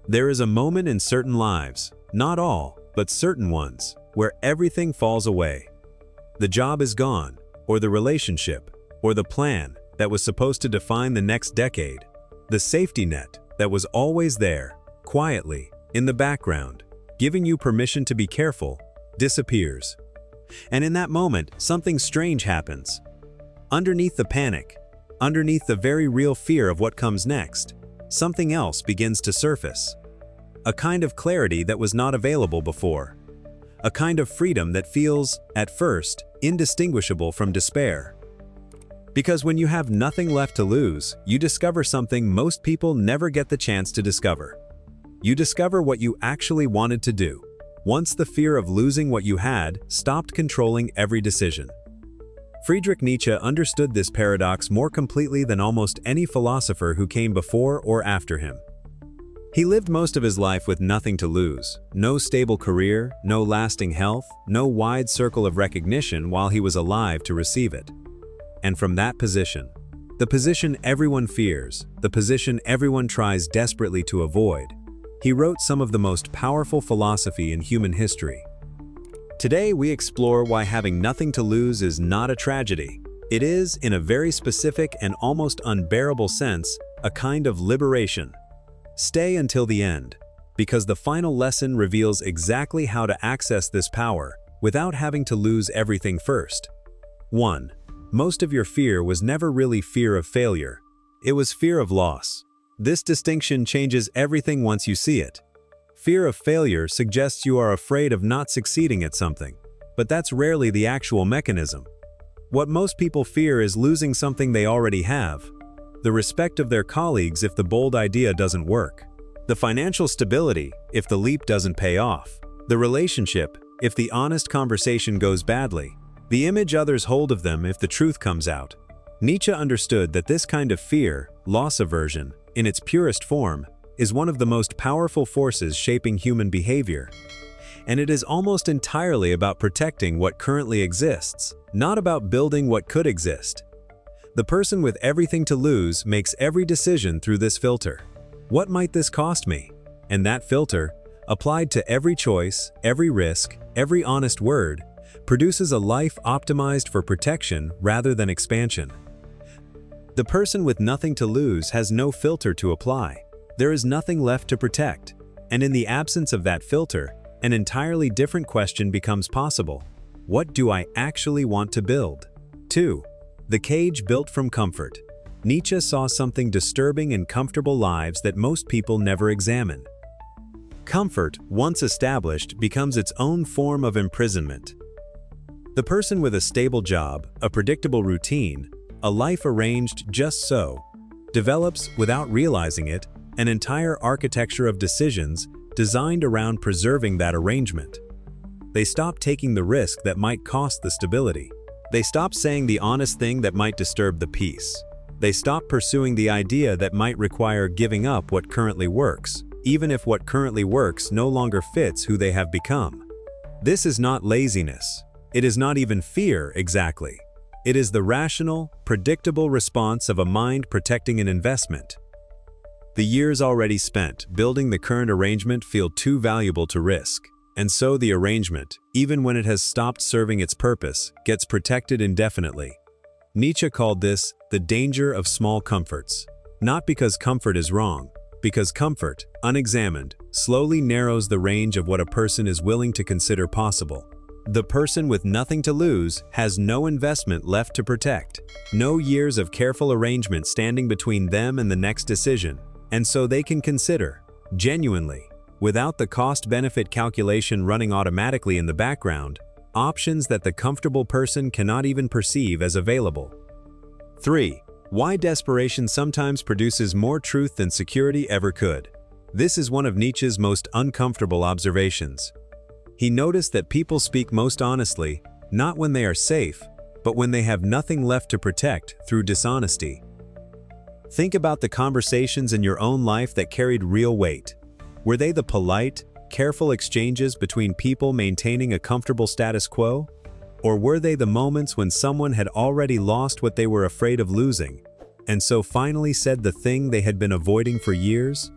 There is a moment in certain lives, not all, but certain ones, where everything falls away. The job is gone, or the relationship, or the plan that was supposed to define the next decade. The safety net that was always there, quietly, in the background, giving you permission to be careful, disappears. And in that moment, something strange happens. Underneath the panic, underneath the very real fear of what comes next, something else begins to surface. A kind of clarity that was not available before. A kind of freedom that feels, at first, indistinguishable from despair. Because when you have nothing left to lose, you discover something most people never get the chance to discover. You discover what you actually wanted to do, once the fear of losing what you had stopped controlling every decision. Friedrich Nietzsche understood this paradox more completely than almost any philosopher who came before or after him. He lived most of his life with nothing to lose, no stable career, no lasting health, no wide circle of recognition while he was alive to receive it. And from that position, the position everyone fears, the position everyone tries desperately to avoid, he wrote some of the most powerful philosophy in human history. Today we explore why having nothing to lose is not a tragedy. It is, in a very specific and almost unbearable sense, a kind of liberation. Stay until the end, because the final lesson reveals exactly how to access this power without having to lose everything first. 1. Most of your fear was never really fear of failure. It was fear of loss. This distinction changes everything once you see it. Fear of failure suggests you are afraid of not succeeding at something, but that's rarely the actual mechanism. What most people fear is losing something they already have. The respect of their colleagues if the bold idea doesn't work. The financial stability if the leap doesn't pay off. The relationship if the honest conversation goes badly. The image others hold of them if the truth comes out. Nietzsche understood that this kind of fear, loss aversion, in its purest form, is one of the most powerful forces shaping human behavior. And it is almost entirely about protecting what currently exists, not about building what could exist. The person with everything to lose makes every decision through this filter. What might this cost me? And that filter, applied to every choice, every risk, every honest word, produces a life optimized for protection rather than expansion. The person with nothing to lose has no filter to apply. There is nothing left to protect, and in the absence of that filter, an entirely different question becomes possible. What do I actually want to build? 2. The cage built from comfort. Nietzsche saw something disturbing in comfortable lives that most people never examine. Comfort, once established, becomes its own form of imprisonment. The person with a stable job, a predictable routine, a life arranged just so, develops, without realizing it, an entire architecture of decisions designed around preserving that arrangement. They stop taking the risk that might cost the stability. They stop saying the honest thing that might disturb the peace. They stop pursuing the idea that might require giving up what currently works, even if what currently works no longer fits who they have become. This is not laziness. It is not even fear exactly. It is the rational, predictable response of a mind protecting an investment. The years already spent building the current arrangement feel too valuable to risk, and so the arrangement, even when it has stopped serving its purpose, gets protected indefinitely. Nietzsche called this the danger of small comforts. Not because comfort is wrong, because comfort, unexamined, slowly narrows the range of what a person is willing to consider possible. The person with nothing to lose has no investment left to protect, no years of careful arrangement standing between them and the next decision, and so they can consider, genuinely, without the cost-benefit calculation running automatically in the background, options that the comfortable person cannot even perceive as available. 3. Why desperation sometimes produces more truth than security ever could. This is one of Nietzsche's most uncomfortable observations. He noticed that people speak most honestly, not when they are safe, but when they have nothing left to protect through dishonesty. Think about the conversations in your own life that carried real weight. Were they the polite, careful exchanges between people maintaining a comfortable status quo? Or were they the moments when someone had already lost what they were afraid of losing, and so finally said the thing they had been avoiding for years?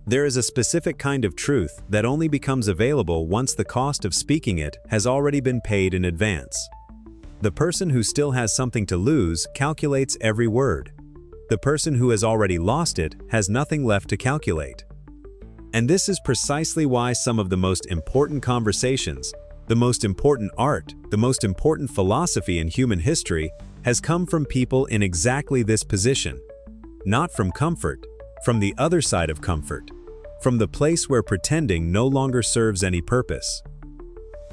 There is a specific kind of truth that only becomes available once the cost of speaking it has already been paid in advance. The person who still has something to lose calculates every word. The person who has already lost it has nothing left to calculate. And this is precisely why some of the most important conversations, the most important art, the most important philosophy in human history has come from people in exactly this position. Not from comfort, from the other side of comfort, from the place where pretending no longer serves any purpose.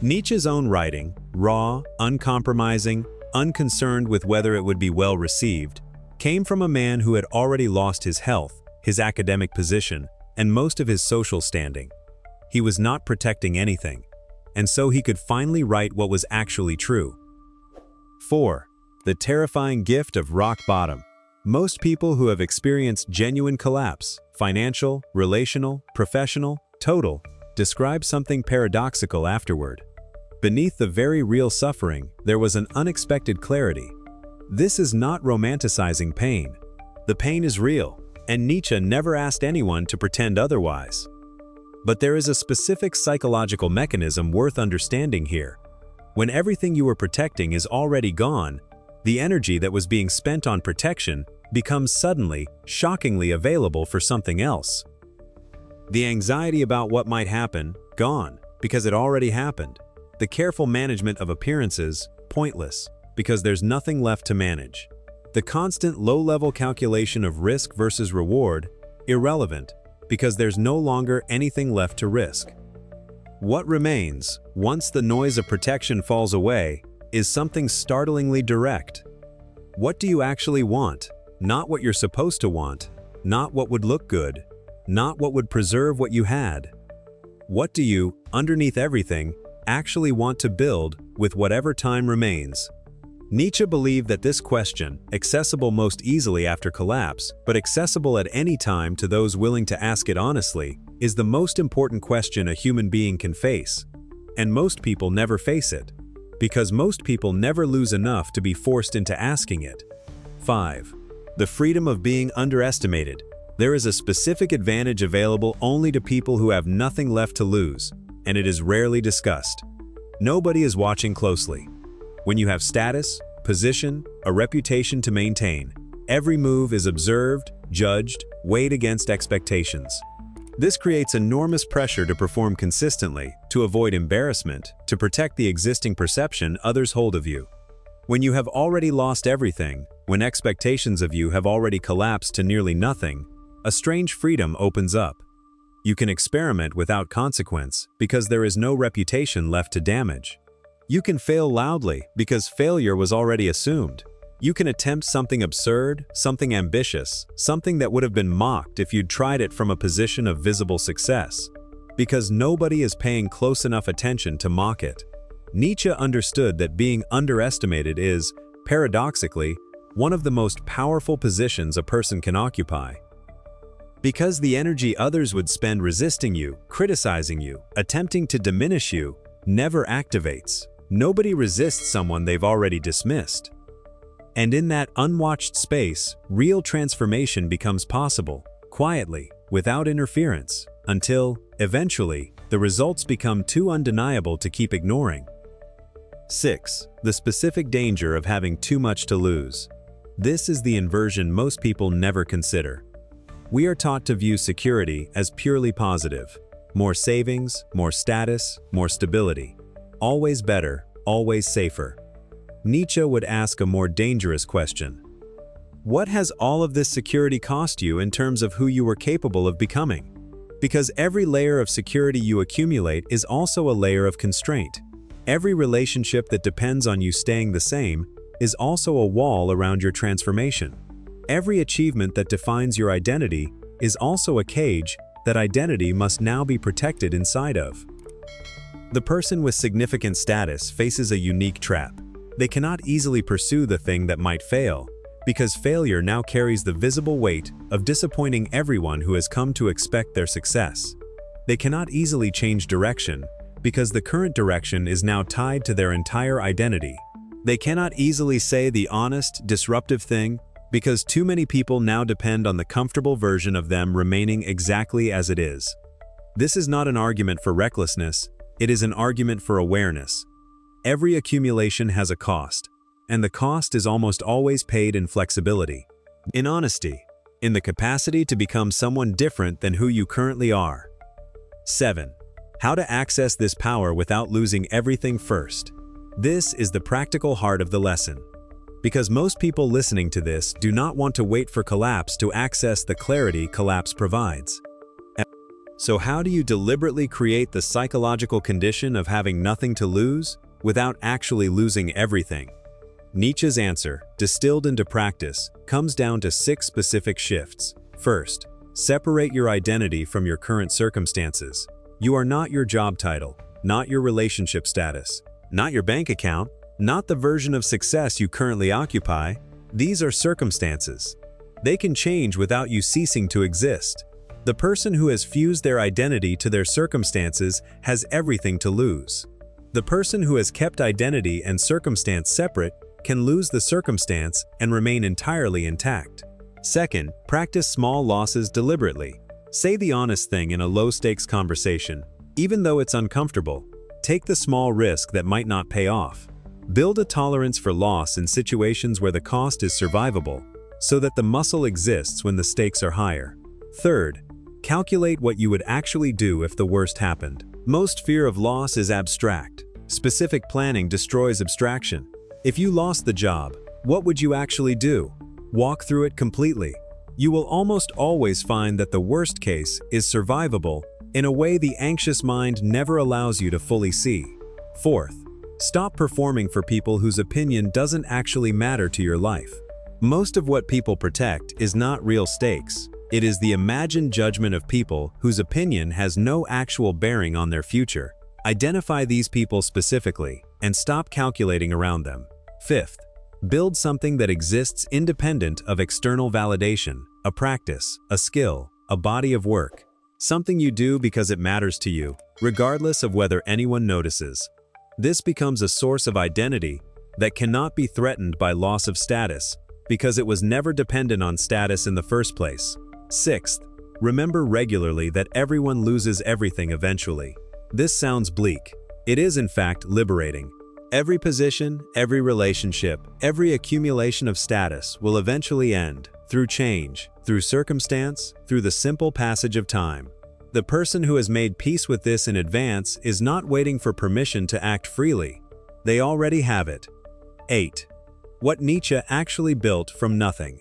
Nietzsche's own writing, raw, uncompromising, unconcerned with whether it would be well received, came from a man who had already lost his health, his academic position, and most of his social standing. He was not protecting anything, and so he could finally write what was actually true. 4. The terrifying gift of rock bottom. Most people who have experienced genuine collapse, financial, relational, professional, total, describe something paradoxical afterward. Beneath the very real suffering, there was an unexpected clarity. This is not romanticizing pain. The pain is real, and Nietzsche never asked anyone to pretend otherwise. But there is a specific psychological mechanism worth understanding here. When everything you were protecting is already gone, the energy that was being spent on protection becomes suddenly, shockingly available for something else. The anxiety about what might happen, gone, because it already happened. The careful management of appearances, pointless, because there's nothing left to manage. The constant low-level calculation of risk versus reward, irrelevant, because there's no longer anything left to risk. What remains, once the noise of protection falls away, is something startlingly direct. What do you actually want? Not what you're supposed to want, not what would look good, not what would preserve what you had. What do you, underneath everything, actually want to build with whatever time remains? Nietzsche believed that this question, accessible most easily after collapse, but accessible at any time to those willing to ask it honestly, is the most important question a human being can face. And most people never face it, because most people never lose enough to be forced into asking it. 5. The freedom of being underestimated. There is a specific advantage available only to people who have nothing left to lose, and it is rarely discussed. Nobody is watching closely. When you have status, position, a reputation to maintain, every move is observed, judged, weighed against expectations. This creates enormous pressure to perform consistently, to avoid embarrassment, to protect the existing perception others hold of you. When you have already lost everything, when expectations of you have already collapsed to nearly nothing, a strange freedom opens up. You can experiment without consequence because there is no reputation left to damage. You can fail loudly because failure was already assumed. You can attempt something absurd, something ambitious, something that would have been mocked if you'd tried it from a position of visible success, because nobody is paying close enough attention to mock it. Nietzsche understood that being underestimated is, paradoxically, one of the most powerful positions a person can occupy. Because the energy others would spend resisting you, criticizing you, attempting to diminish you, never activates. Nobody resists someone they've already dismissed. And in that unwatched space, real transformation becomes possible, quietly, without interference, until, eventually, the results become too undeniable to keep ignoring. 6. The specific danger of having too much to lose. This is the inversion most people never consider. We are taught to view security as purely positive. More savings, more status, more stability. Always better, always safer. Nietzsche would ask a more dangerous question. What has all of this security cost you in terms of who you were capable of becoming? Because every layer of security you accumulate is also a layer of constraint. Every relationship that depends on you staying the same is also a wall around your transformation. Every achievement that defines your identity is also a cage that identity must now be protected inside of. The person with significant status faces a unique trap. They cannot easily pursue the thing that might fail, because failure now carries the visible weight of disappointing everyone who has come to expect their success. They cannot easily change direction, because the current direction is now tied to their entire identity. They cannot easily say the honest, disruptive thing, Because too many people now depend on the comfortable version of them remaining exactly as it is. This is not an argument for recklessness, it is an argument for awareness. Every accumulation has a cost, and the cost is almost always paid in flexibility, in honesty, in the capacity to become someone different than who you currently are. 7. How to access this power without losing everything first. This is the practical heart of the lesson. Because most people listening to this do not want to wait for collapse to access the clarity collapse provides. So how do you deliberately create the psychological condition of having nothing to lose without actually losing everything? Nietzsche's answer, distilled into practice, comes down to 6 specific shifts. First, separate your identity from your current circumstances. You are not your job title, not your relationship status, not your bank account, not the version of success you currently occupy. These are circumstances. They can change without you ceasing to exist. The person who has fused their identity to their circumstances has everything to lose. The person who has kept identity and circumstance separate can lose the circumstance and remain entirely intact. Second, practice small losses deliberately. Say the honest thing in a low-stakes conversation. Even though it's uncomfortable, take the small risk that might not pay off. Build a tolerance for loss in situations where the cost is survivable, so that the muscle exists when the stakes are higher. Third, calculate what you would actually do if the worst happened. Most fear of loss is abstract. Specific planning destroys abstraction. If you lost the job, what would you actually do? Walk through it completely. You will almost always find that the worst case is survivable in a way the anxious mind never allows you to fully see. Fourth, stop performing for people whose opinion doesn't actually matter to your life. Most of what people protect is not real stakes. It is the imagined judgment of people whose opinion has no actual bearing on their future. Identify these people specifically and stop calculating around them. Fifth, build something that exists independent of external validation, a practice, a skill, a body of work. Something you do because it matters to you, regardless of whether anyone notices. This becomes a source of identity that cannot be threatened by loss of status, because it was never dependent on status in the first place. Sixth, remember regularly that everyone loses everything eventually. This sounds bleak. It is in fact liberating. Every position, every relationship, every accumulation of status will eventually end, through change, through circumstance, through the simple passage of time. The person who has made peace with this in advance is not waiting for permission to act freely. They already have it. 8. What Nietzsche actually built from nothing.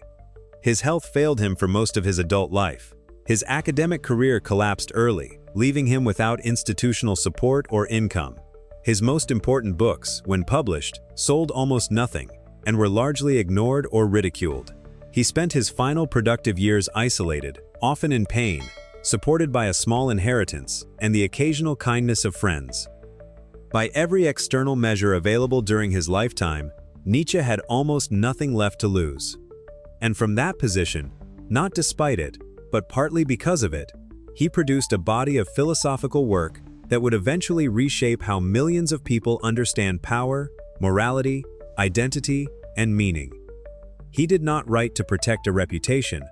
His health failed him for most of his adult life. His academic career collapsed early, leaving him without institutional support or income. His most important books, when published, sold almost nothing, and were largely ignored or ridiculed. He spent his final productive years isolated, often in pain, supported by a small inheritance and the occasional kindness of friends. By every external measure available during his lifetime, Nietzsche had almost nothing left to lose. And from that position, not despite it, but partly because of it, he produced a body of philosophical work that would eventually reshape how millions of people understand power, morality, identity, and meaning. He did not write to protect a reputation.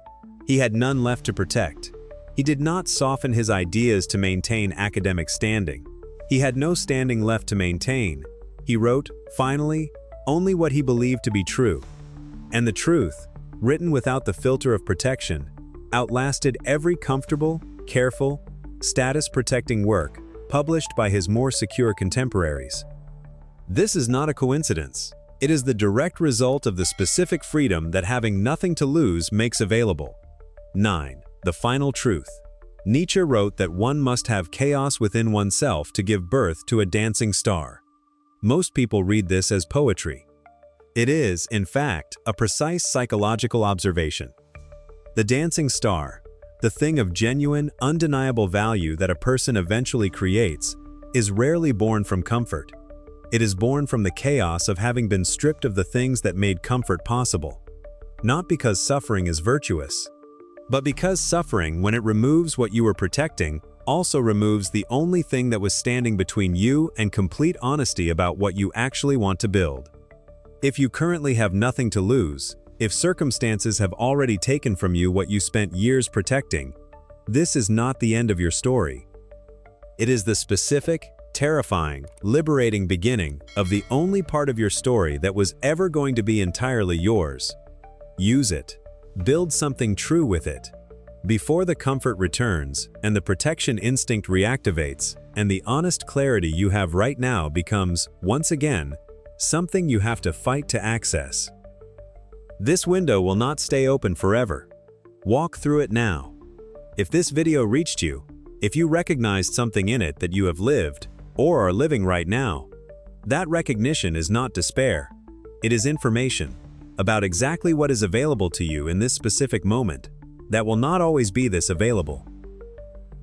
He had none left to protect. He did not soften his ideas to maintain academic standing. He had no standing left to maintain. He wrote, finally, only what he believed to be true. And the truth, written without the filter of protection, outlasted every comfortable, careful, status-protecting work published by his more secure contemporaries. This is not a coincidence. It is the direct result of the specific freedom that having nothing to lose makes available. 9. The final truth. Nietzsche wrote that one must have chaos within oneself to give birth to a dancing star. Most people read this as poetry. It is, in fact, a precise psychological observation. The dancing star, the thing of genuine, undeniable value that a person eventually creates, is rarely born from comfort. It is born from the chaos of having been stripped of the things that made comfort possible. Not because suffering is virtuous, but because suffering, when it removes what you were protecting, also removes the only thing that was standing between you and complete honesty about what you actually want to build. If you currently have nothing to lose, If circumstances have already taken from you what you spent years protecting, this is not the end of your story. It is the specific, terrifying, liberating beginning of the only part of your story that was ever going to be entirely yours. Use it. Build something true with it. Before the comfort returns and the protection instinct reactivates, and the honest clarity you have right now becomes, once again, something you have to fight to access. This window will not stay open forever. Walk through it now. If this video reached you, if you recognized something in it that you have lived or are living right now, that recognition is not despair. It is information about exactly what is available to you in this specific moment that will not always be this available.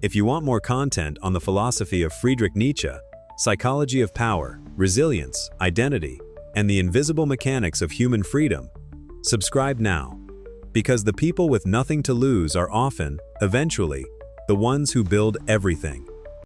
If you want more content on the philosophy of Friedrich Nietzsche, psychology of power, resilience, identity, and the invisible mechanics of human freedom, subscribe now, because the people with nothing to lose are often, eventually, the ones who build everything.